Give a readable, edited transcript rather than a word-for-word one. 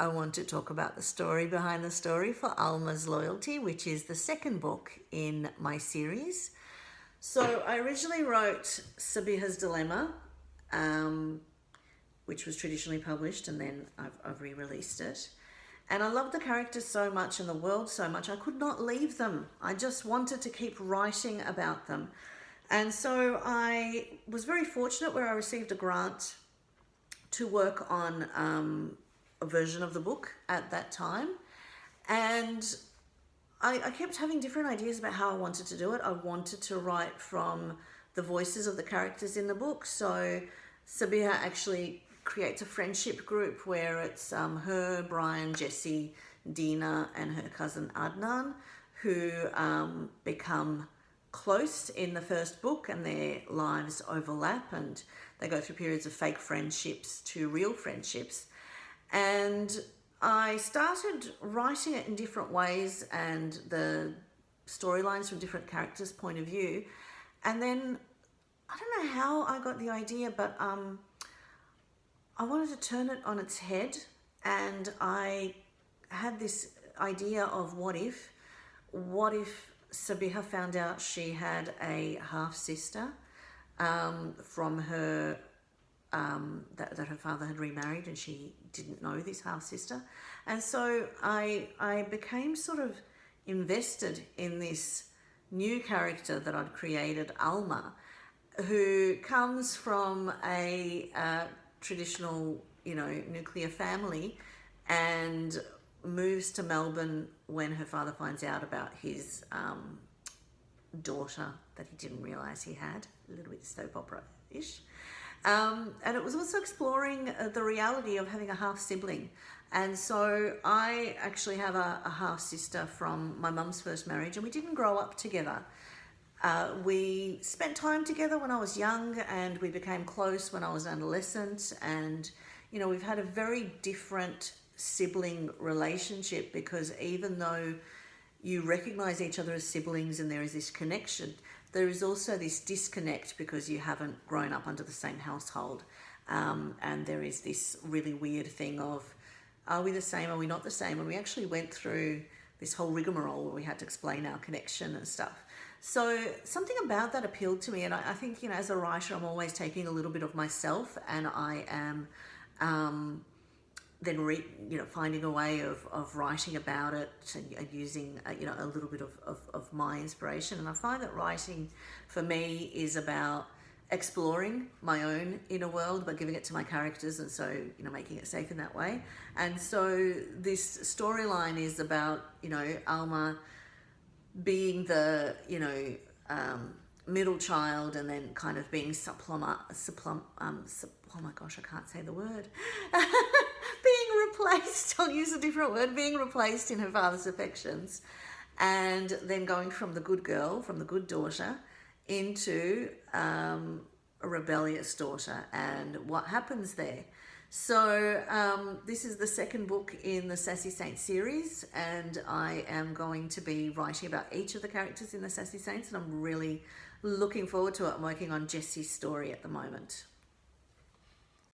I want to talk about the story behind the story for Alma's Loyalty, which is the second book in my series. So I originally wrote Sabiha's Dilemma, which was traditionally published, and then I've re-released it. And I loved the characters so much and the world so much, I could not leave them. I just wanted to keep writing about them. And so I was very fortunate where I received a grant to work on a version of the book at that time. And I kept having different ideas about how I wanted to do it. I wanted to write from the voices of the characters in the book. So Sabiha actually creates a friendship group where it's her, Brian, Jessie, Dina, and her cousin Adnan, who become close in the first book, and their lives overlap, and they go through periods of fake friendships to real friendships. And I started writing it in different ways and the storylines from different characters' point of view. And then I don't know how I got the idea, but I wanted to turn it on its head, and I had this idea of what if Sabiha found out she had a half-sister from her, that her father had remarried, and she didn't know this half-sister. And so I became sort of invested in this new character that I'd created, Alma, who comes from a traditional, nuclear family and moves to Melbourne when her father finds out about his daughter that he didn't realise he had, a little bit soap opera-ish. And it was also exploring the reality of having a half-sibling. And so I actually have a half-sister from my mum's first marriage, and we didn't grow up together. We spent time together when I was young, and we became close when I was an adolescent. And, we've had a very different sibling relationship, because even though you recognize each other as siblings and there is this connection, there is also this disconnect because you haven't grown up under the same household. And there is this really weird thing of, are we the same? Are we not the same? And we actually went through this whole rigmarole where we had to explain our connection and stuff. So something about that appealed to me. And I think, as a writer, I'm always taking a little bit of myself, and I am then finding a way of writing about it and using a little bit of my inspiration. And I find that writing for me is about exploring my own inner world but giving it to my characters, and so making it safe in that way. And so this storyline is about Alma being the middle child, and then kind of being oh my gosh, I can't say the word. Being replaced, I'll use a different word, being replaced in her father's affections, and then going from the good girl, from the good daughter, into a rebellious daughter, and what happens there. So this is the second book in the Sassy Saints series, and I am going to be writing about each of the characters in the Sassy Saints, and I'm really looking forward to it. I'm working on Jessie's story at the moment.